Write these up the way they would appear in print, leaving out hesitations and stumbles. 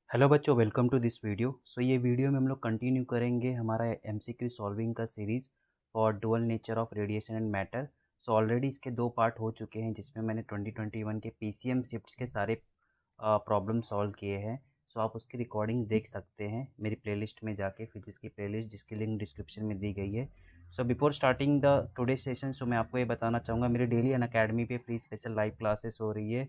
Hello बच्चों, welcome to this video. ये video में हम लोग कंटिन्यू करेंगे हमारा एमसीक्यू सॉल्विंग का series for dual nature of radiation and matter. Already इसके दो पार्ट हो चुके हैं जिसमें मैंने 2021 के पीसीएम शिफ्ट्स के सारे प्रॉब्लम सॉल्व किए हैं। आप उसकी रिकॉर्डिंग देख सकते हैं मेरी प्लेलिस्ट में जाके, फिजिक्स की प्लेलिस्ट जिसकी लिंक डिस्क्रिप्शन में दी गई है। Before starting the today session, मैं आपको ये बताना चाहूँगा मेरी डेली अनअकैडमी पे फ्री स्पेशल लाइव क्लासेस हो रही है।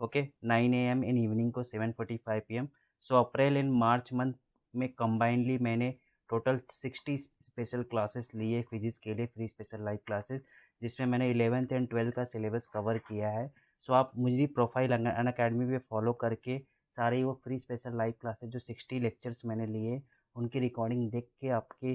ओके, 9 AM इन इवनिंग को 7:45 PM। April and March month में कंबाइंडली मैंने टोटल 60 स्पेशल क्लासेस लिए फिजिक्स के लिए, फ्री स्पेशल लाइव क्लासेस, जिसमें मैंने 11th एंड 12th का सिलेबस कवर किया है। आप मुझे प्रोफाइल अनअकैडमी पे फॉलो करके सारे वो फ्री स्पेशल लाइव क्लासेस जो 60 लेक्चर्स मैंने लिए उनकी रिकॉर्डिंग देख के आपकी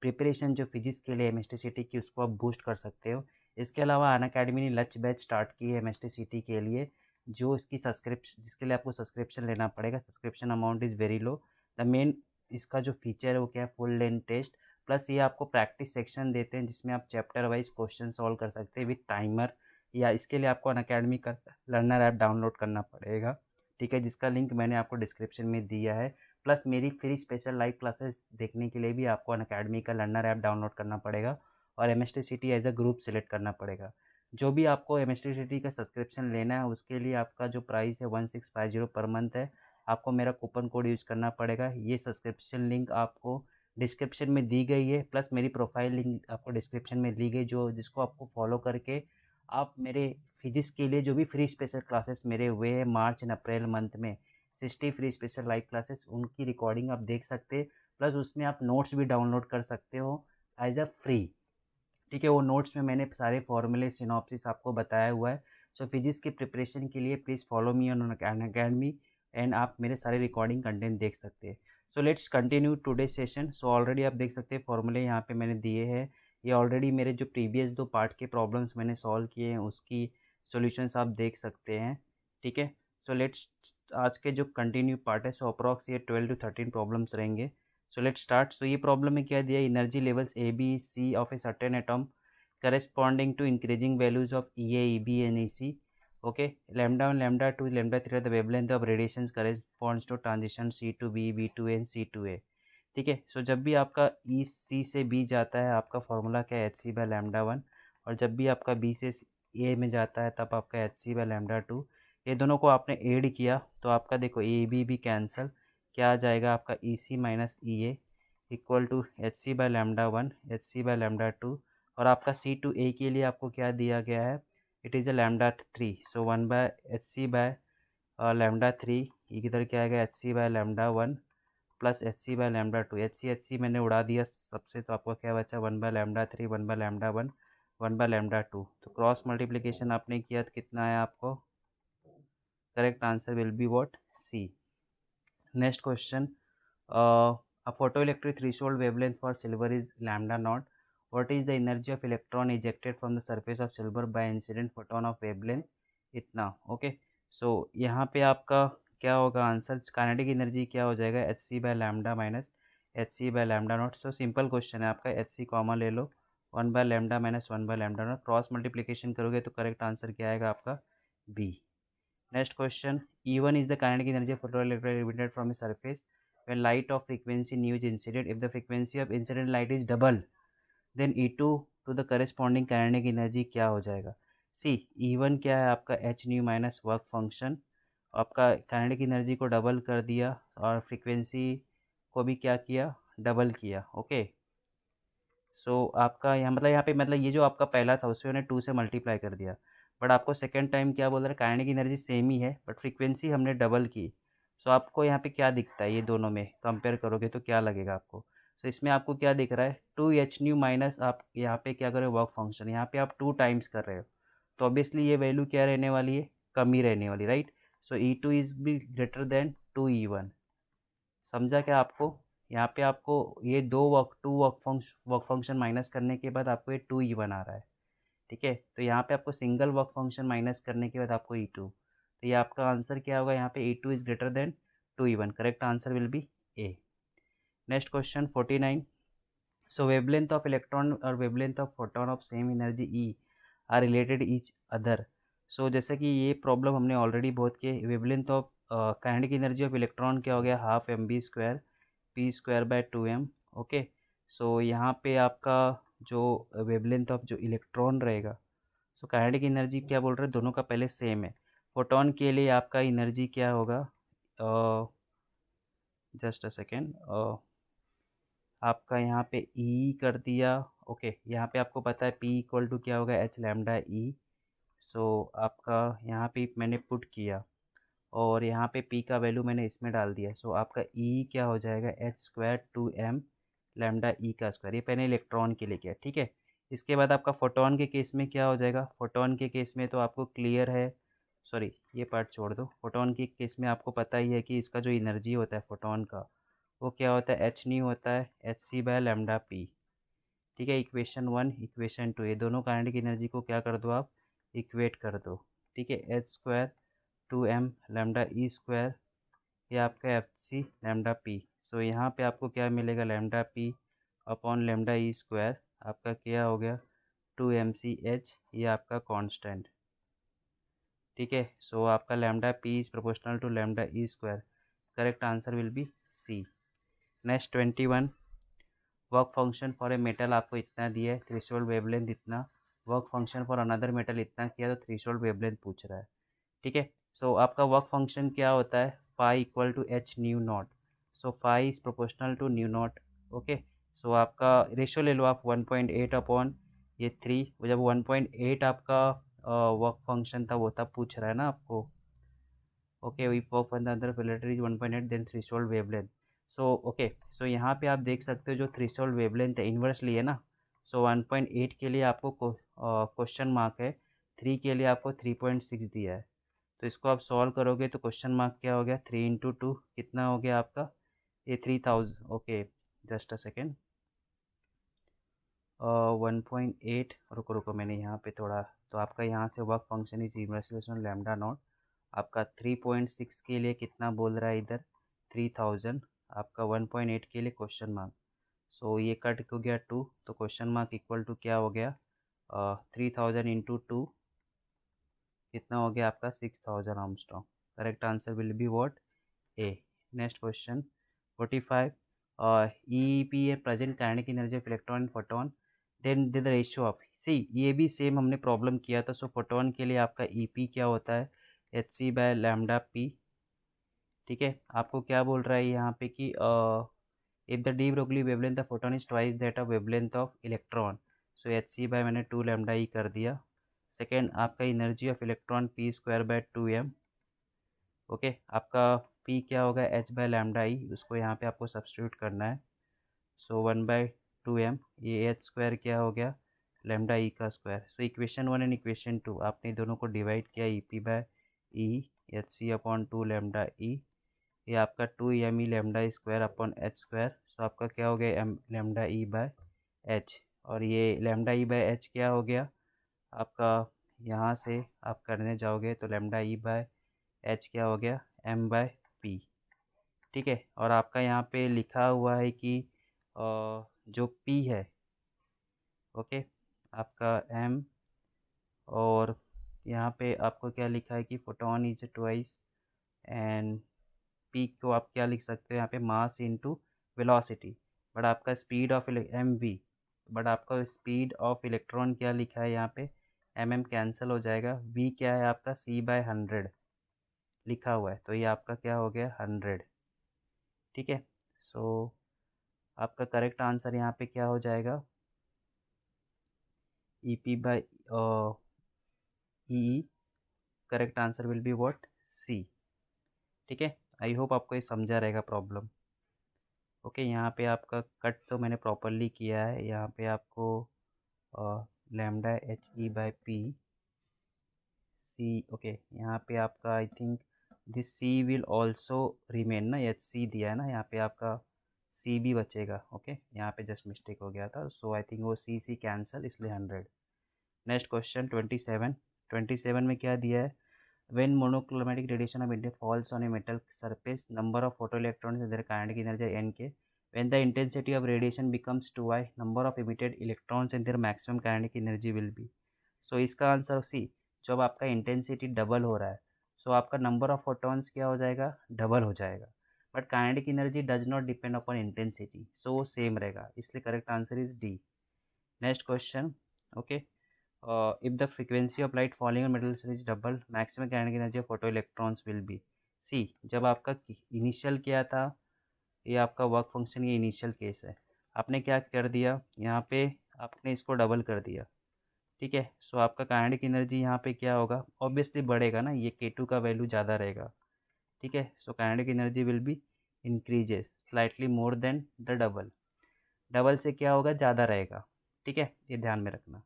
प्रिपरेशन जो फिजिक्स के लिए एमएसटीसीटी की उसको आप बूस्ट कर सकते हो। इसके अलावा अनअकैडमी ने लच बैच स्टार्ट की है एमएसटीसीटी के लिए, जो इसकी सब्सक्रिप्शन जिसके लिए आपको सब्सक्रिप्शन लेना पड़ेगा। Subscription amount is very low. The main इसका जो फीचर है वो क्या है, फुल लेंथ टेस्ट प्लस ये आपको प्रैक्टिस सेक्शन देते हैं जिसमें आप चैप्टर वाइज क्वेश्चन सॉल्व कर सकते हैं विद टाइमर। या इसके लिए आपको अनअकैडमी का लर्नर ऐप डाउनलोड करना पड़ेगा, ठीक है, जिसका लिंक मैंने आपको डिस्क्रिप्शन में दिया है। प्लस मेरी फ्री स्पेशल लाइव क्लासेस देखने के लिए भी आपको अनअकैडमी का लर्नर ऐप डाउनलोड करना पड़ेगा और एमएसटीसीटी एज अ ग्रुप सेलेक्ट करना पड़ेगा। जो भी आपको एमएसटीसीटी का सब्सक्रिप्शन लेना है उसके लिए आपका जो प्राइस है 1650 पर मंथ है। आपको मेरा कूपन कोड यूज करना पड़ेगा। ये सब्सक्रिप्शन लिंक आपको डिस्क्रिप्शन में दी गई है, प्लस मेरी प्रोफाइल लिंक आपको डिस्क्रिप्शन में दी गई, जो जिसको आपको फॉलो करके आप मेरे फिजिक्स के लिए जो भी फ्री स्पेशल क्लासेस मेरे हुए हैं मार्च एंड अप्रैल मंथ में 60 फ्री स्पेशल लाइव क्लासेस, उनकी रिकॉर्डिंग आप देख सकते हैं। प्लस उसमें आप नोट्स भी डाउनलोड कर सकते हो एज अ फ्री, ठीक है। वो नोट्स में मैंने सारे फॉर्मूले सिनॉप्सिस आपको बताया हुआ है। फिजिक्स की प्रिपरेशन के लिए please follow me on Unacademy and आप मेरे सारे रिकॉर्डिंग कंटेंट देख सकते हैं। Let's continue today session. Already आप देख सकते हैं फॉर्मूले यहाँ पे मैंने दिए हैं। ये ऑलरेडी मेरे जो प्रीवियस दो पार्ट के प्रॉब्लम्स मैंने सॉल्व किए हैं उसकी सॉल्यूशंस आप देख सकते हैं, ठीक है। लेट्स आज के जो कंटिन्यू पार्ट है, अप्रॉक्स ये 12 to 13 प्रॉब्लम्स रहेंगे। Let's start. ये प्रॉब्लम में क्या दिया, energy levels A B C of a certain atom corresponding to increasing values of EA, EB and EC. Okay, lambda 1, lambda 2, lambda 3 are the wavelength of radiations corresponds to transition C to B, B to A and C to A, ठीक है। जब भी आपका E सी से B जाता है आपका formula क्या है, एच सी बाय लैम्डा 1, और जब भी आपका बी से ए में जाता है तब आपका एच सी बाय लैम्डा 2। ये दोनों को आपने ऐड किया तो आपका देखो ए बी भी कैंसिल, क्या आ जाएगा आपका E C minus E A equal to h C by lambda 1, h C by lambda 2। और आपका सी टू ए के लिए आपको क्या दिया गया है, it is a lambda 3, 1/hc/, lambda 3, इधर क्या आएगा H C by lambda 1 plus H C by lambda 2। H C मैंने उड़ा दिया सबसे, तो आपको क्या बचा 1/λ3, 1/λ1, 1/λ2। तो क्रॉस मल्टीप्लीकेशन आपने किया तो कितना आया आपको, correct answer will be what, C. Next question, a photoelectric threshold wavelength for silver is lambda naught. What is the energy of electron ejected from the surface of silver by incident photon of wavelength इतना। Okay, यहाँ पे आपका क्या होगा answer, kinetic energy क्या हो जाएगा, H C by lambda minus H C by lambda not. Simple question है आपका, एच सी कॉमन ले लो, 1/λ माइनस 1/λ नॉट, क्रॉस मल्टीप्लीकेशन करोगे तो करेक्ट आंसर क्या आएगा आपका, B. Next question, E1 is the kinetic energy of photoelectron emitted from a surface when light of frequency nu is incident. If the frequency of incident light is double, then E2 to the corresponding kinetic energy क्या हो जाएगा। सी E1 क्या है आपका H nu minus work function, आपका kinetic energy को double कर दिया और फ्रीक्वेंसी को भी क्या किया, डबल किया। ओके, आपका यहाँ मतलब यहाँ पे मतलब ये जो आपका पहला था उसमें उन्हें 2 से मल्टीप्लाई कर दिया, बट आपको सेकेंड टाइम क्या बोल रहा है, काइनेटिक एनर्जी सेम ही है बट फ्रीक्वेंसी हमने डबल की। आपको यहाँ पे क्या दिखता है, ये दोनों में कंपेयर करोगे तो क्या लगेगा आपको। इसमें आपको क्या दिख रहा है, 2h माइनस, आप यहाँ पे क्या करो वर्क फंक्शन, यहाँ पे आप 2 टाइम्स कर रहे हो तो ऑब्वियसली ये वैल्यू क्या रहने वाली है, कम ही रहने वाली, राइट। E2 इज भी ग्रेटर देन 2E1, समझा क्या आपको। यहाँ पे आपको ये वर्क फंक्शन माइनस करने के बाद आपको ये 2E1 आ रहा है, ठीक है। तो यहाँ पे आपको सिंगल वर्क फंक्शन माइनस करने के बाद आपको E2, तो ये आपका आंसर क्या होगा, यहाँ पे E2 is greater than 2E1, correct answer will be A. Next question 49, wavelength of electron और wavelength of photon of same energy E are related each other. जैसे कि ये प्रॉब्लम हमने ऑलरेडी बहुत किए, wavelength of kinetic energy of electron क्या हो गया, half mv² p²/2m। Okay, so यहाँ पे आपका जो वेवलेंथ ऑफ जो इलेक्ट्रॉन रहेगा, सो काइनेटिक एनर्जी क्या बोल रहे हैं, दोनों का पहले सेम है। फोटोन के लिए आपका एनर्जी क्या होगा, जस्ट अ सेकेंड, आपका यहाँ पे ई कर दिया। ओके, यहाँ पे आपको पता है पी इक्वल टू क्या होगा, एच लैम्डा ई। सो आपका यहाँ पे मैंने पुट किया और यहाँ पे पी का वैल्यू मैंने इसमें डाल दिया। सो आपका ई क्या हो जाएगा, h²2m लैम्डा ई का स्क्वायर। ये मैंने इलेक्ट्रॉन के लिए किया, ठीक है। इसके बाद आपका फोटोन के केस में क्या हो जाएगा, फोटोन के केस में तो आपको क्लियर है, सॉरी ये पार्ट छोड़ दो। फोटोन के केस में आपको पता ही है कि इसका जो एनर्जी होता है फोटोन का, वो क्या होता है, एच नहीं होता है, hc/λp। ठीक है, इक्वेशन 1 इक्वेशन 2 ये दोनों काइनेटिक एनर्जी को क्या कर दो आप, इक्वेट कर दो। ठीक है, h²2m लैम्डा ई स्क्वायर, ये आपका fc λp। सो यहाँ पे आपको क्या मिलेगा, lambda P upon lambda E square, आपका क्या हो गया 2mch, ये आपका कांस्टेंट। ठीक है, सो आपका lambda P is proportional to lambda E square. Correct answer will be C. Next 21, work function for a metal आपको इतना दिया है, थ्रेशोल्ड वेवलेंथ इतना, work function for another metal इतना किया, तो थ्रेशोल्ड वेवलेंथ पूछ रहा है। ठीक है, सो आपका वर्क फंक्शन क्या होता है, phi equal to h nu not. So phi is proportional to nu not. Okay, so आपका रेशियो ले लो आप 1.8 अपॉन ये 3, जब 1.8 आपका वर्क फंक्शन था वो तब पूछ रहा है ना आपको। Okay, if work for the other फिलेटरी is 1.8 then threshold wavelength. So okay, so यहाँ पे आप देख सकते हो जो थ्रेशोल्ड वेवलेंथ है इन्वर्सली है ना। सो 1.8 के लिए आपको क्वेश्चन मार्क है, 3 के लिए आपको 3.6 दिया है। तो इसको आप सॉल्व करोगे तो क्वेश्चन मार्क क्या हो गया, 3 × 2 कितना हो गया आपका, ये 3000। ओके, जस्ट अ सेकेंड, 1.8, रुको रुको मैंने यहाँ पे थोड़ा, तो आपका यहाँ से work function is inversely lambda naught. आपका 3.6 के लिए कितना बोल रहा है इधर, 3000। आपका 1.8 के लिए क्वेश्चन मार्क। सो ये कट हो गया 2, तो क्वेश्चन मार्क इक्वल टू क्या हो गया, 3000 × 2 कितना हो गया आपका 6000 Armstrong. Correct answer will be what, A. Next question 45, E P A present kinetic energy of electron and photon, then the ratio of, C ये भी सेम हमने प्रॉब्लम किया था। सो फोटोन के लिए आपका ई पी क्या होता है, hc/λp। ठीक है, आपको क्या बोल रहा है यहाँ पे कि if the de Broglie wavelength of photon is twice that of wavelength of electron, so hc/ मैंने 2 लैम्डा ई कर दिया। सेकेंड, आपका energy of electron p²/2m। Okay, आपका p क्या होगा, h/λ ई, उसको यहाँ पे आपको सब्सटीट्यूट करना है। सो 1/2m, ये h² क्या हो गया, लैम्डा ई का square. So equation 1 and equation 2 आपने दोनों को डिवाइड किया, EP/E hc/2 लैम्डा ई, ये आपका 2m ई लैम्डा स्क्वायर अपॉन h²। सो आपका क्या हो गया, m लैम्डा E/h, और ये लैम्डा E/h क्या हो गया आपका, यहाँ से आप करने जाओगे तो लैम्डा E/h क्या हो गया, m/p। ठीक है, और आपका यहाँ पे लिखा हुआ है कि जो p है, ओके, आपका m, और यहाँ पे आपको क्या लिखा है कि photon is twice, and p को आप क्या लिख सकते हो यहाँ पे, मास इनटू वेलोसिटी। बट आपका स्पीड ऑफ mv, बट आपका स्पीड ऑफ इलेक्ट्रॉन क्या लिखा है यहाँ पे, कैंसिल हो जाएगा, v क्या है आपका c/100 लिखा हुआ है, तो ये आपका क्या हो गया 100। ठीक है, सो आपका करेक्ट आंसर यहाँ पे क्या हो जाएगा, EP/E। Correct answer will be what, C। ठीक है, आई होप आपको ये समझा रहेगा प्रॉब्लम। ओके, यहाँ पे आपका कट तो मैंने प्रॉपरली किया है, यहाँ पे आपको लैम्डा HE/P C। ओके, यहाँ पे आपका I think this C will also remain ना, HC दिया है ना, यहाँ पे आपका C भी बचेगा। ओके, यहाँ पे जस्ट मिस्टेक हो गया था, सो आई थिंक वो C कैंसल, इसलिए 100। नेक्स्ट क्वेश्चन 27 में क्या दिया है, when monochromtic radiation of India falls on a metal surface, number of photoelectrons in their kinetic energy Nk, when the intensity of radiation becomes 2i, number of emitted electrons and their maximum kinetic energy will be। सो इसका answer C, जब आपका intensity double हो रहा है, so आपका number of photons क्या हो जाएगा, डबल हो जाएगा। But kinetic energy does not depend upon intensity, so वो सेम रहेगा, इसलिए correct answer is D. Next question, okay, if the frequency of light falling on metal is double, maximum kinetic energy of photo electrons will be. C, जब आपका initial क्या था, ये आपका work function, ये इनिशियल केस है, आपने क्या कर दिया यहाँ पे, आपने इसको डबल कर दिया, ठीक है। सो आपका काइनेटिक एनर्जी यहाँ पे क्या होगा, ऑब्वियसली बढ़ेगा ना, ये K2 का वैल्यू ज़्यादा रहेगा, ठीक है। So kinetic energy will be increases slightly more than the double, double से क्या होगा, ज़्यादा रहेगा, ठीक है, ये ध्यान में रखना।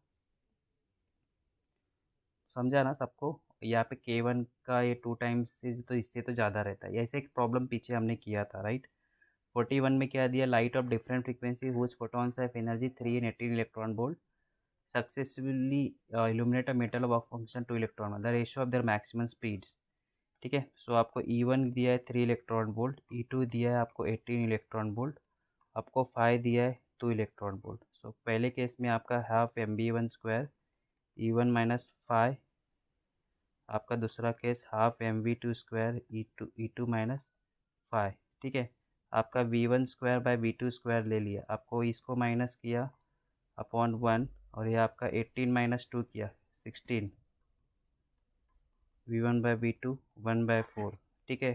समझा ना सबको, यहाँ पे K1 का ये 2 टाइम्स से तो इससे तो ज़्यादा रहता है। ऐसे एक प्रॉब्लम पीछे हमने किया था, राइट। 41 में क्या दिया, light of different frequency whose photons have energy 3 and 18 electron volt successfully illuminate a metal of function 2 electron, the ratio of their maximum speeds, ठीक है। सो आपको E1 दिया है 3 इलेक्ट्रॉन वोल्ट, E2 दिया है आपको 18 इलेक्ट्रॉन वोल्ट, आपको 5 दिया है 2 इलेक्ट्रॉन वोल्ट। सो पहले केस में आपका half MB1 square E1 minus 5, आपका दूसरा case half MV2 square E2 minus 5, ठीक है। आपका V1 square by V2 square ले लिया, आपको इसको माइनस किया अपॉन 1, और ये आपका 18 माइनस 2 किया 16, V1 बाय V2 1/4, ठीक है।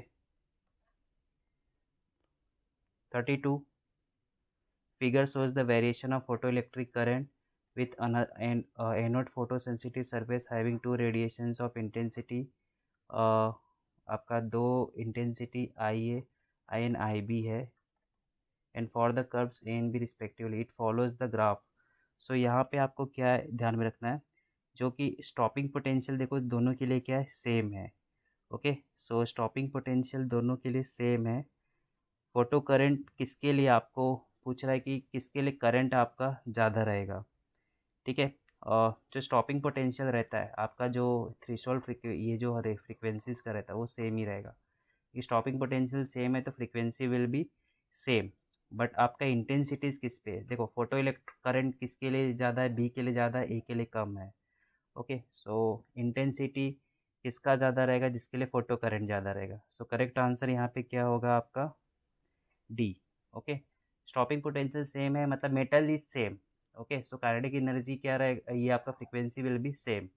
32, figure shows the variation of photoelectric current with an anode photosensitive surface having two radiations of intensity, आपका दो इंटेंसिटी I एंड IB है, and for the curves A and B respectively it follows the graph. So यहाँ पे आपको क्या ध्यान में रखना है, जो कि स्टॉपिंग पोटेंशियल देखो दोनों के लिए क्या है, सेम है, ओके। सो स्टॉपिंग पोटेंशियल दोनों के लिए सेम है। फोटो करंट किसके लिए आपको पूछ रहा है कि किसके लिए करंट आपका ज़्यादा रहेगा, ठीक है। जो स्टॉपिंग पोटेंशियल रहता है आपका, जो थ्रेशोल्ड ये जो हर फ्रिक्वेंसीज का रहता है वो सेम ही रहेगा। ये स्टॉपिंग पोटेंशियल सेम है तो frequency will be same, but आपका इंटेंसिटीज किस पे है, देखो फोटो इलेक्ट्रिक करंट किसके लिए ज़्यादा है, बी के लिए ज़्यादा है, ए के लिए कम है, ओके। सो इंटेंसिटी किसका ज़्यादा रहेगा, जिसके लिए फोटो करंट ज़्यादा रहेगा। सो करेक्ट आंसर यहाँ पे क्या होगा आपका, D, okay. Stopping potential same है मतलब metal is same, okay. So kinetic energy क्या रहेगा, ये आपका frequency will be same,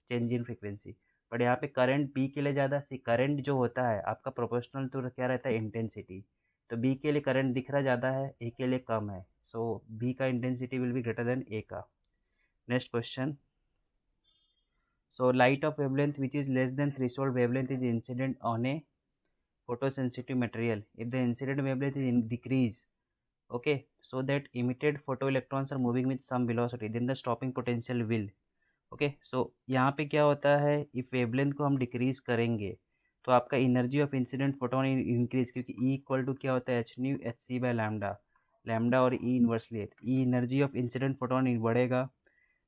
change in frequency. But यहाँ पे करंट बी के लिए ज़्यादा, सी करंट जो होता है आपका प्रोपोर्शनल टू क्या रहता है, इंटेंसिटी। तो बी के लिए करंट दिख रहा ज़्यादा है, ए के लिए कम है, सो बी का intensity will be greater than a का। Next question, so light of wavelength which is less than threshold wavelength is incident on a photosensitive material if the incident wavelength is decrease, okay, so that emitted photoelectrons are moving with some velocity, then the stopping potential will, okay. So यहाँ पे क्या होता है, if wavelength को हम decrease करेंगे तो आपका energy of incident photon increase, क्योंकि ई इक्वल टू क्या होता है, h nu h C by lambda, lambda और E inversely, E energy of incident photon बढ़ेगा,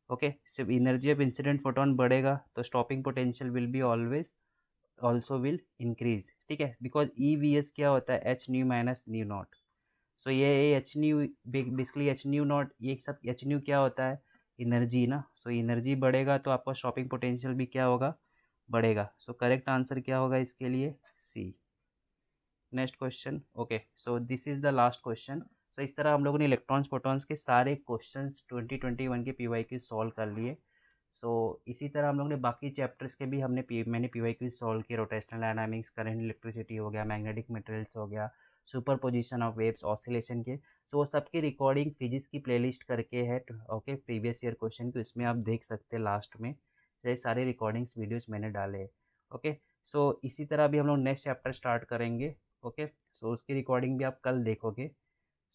ओके। सिर्फ एनर्जी ऑफ इंसिडेंट फोटोन बढ़ेगा तो stopping potential will be always also will increase, ठीक है, बिकॉज ई वी एस क्या होता है, h nu minus nu not. So ये h nu basically h nu not, ये सब एच न्यू क्या होता है, एनर्जी ना। सो एनर्जी बढ़ेगा तो आपका शॉपिंग पोटेंशियल भी क्या होगा, बढ़ेगा। सो करेक्ट आंसर क्या होगा इसके लिए, C. Next question, okay, so this is the last question. So इस तरह हम लोगों ने इलेक्ट्रॉन्स प्रोटॉन्स के सारे क्वेश्चंस 2021 के PYQ सॉल्व कर लिए। सो इसी तरह हम लोग ने बाकी चैप्टर्स के भी मैंने PYQ सॉल्व किए, रोटेशनल डायनामिक्स, करंट इलेक्ट्रिसिटी हो गया, मैग्नेटिक मटेरियल्स हो गया, super position of waves, oscillation के। सो वो सबकी रिकॉर्डिंग फिजिक्स की प्लेलिस्ट करके है, ओके, प्रीवियस ईयर क्वेश्चन, तो इसमें आप देख सकते हैं लास्ट में, ये सारे रिकॉर्डिंग्स वीडियोस मैंने डाले हैं, ओके। सो इसी तरह भी हम लोग नेक्स्ट चैप्टर स्टार्ट करेंगे, ओके। सो उसकी रिकॉर्डिंग भी आप कल देखोगे।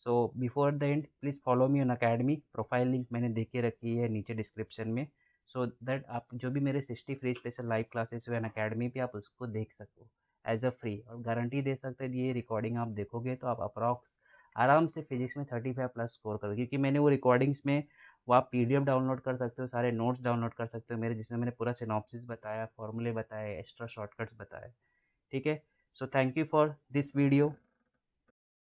So before the end please follow me on academy, profile link मैंने दे के रखी है नीचे डिस्क्रिप्शन में, सो दैट आप जो भी मेरे 60 फ्री स्पेशल लाइव क्लासेस हुए अकेडमी पे आप उसको देख सको एज अ फ्री, और गारंटी दे सकते हैं ये रिकॉर्डिंग आप देखोगे तो आप अप्रॉक्स आराम से फिजिक्स में 35 प्लस स्कोर करोगे, क्योंकि मैंने वो रिकॉर्डिंग्स में वो आप PDF डाउनलोड कर सकते हो, सारे नोट्स डाउनलोड कर सकते हो मेरे, जिसमें मैंने पूरा सिनॉप्सिस बताया, फॉर्मूले बताए, एक्स्ट्रा शॉर्टकट्स बताए, ठीक है। So thank you for this video.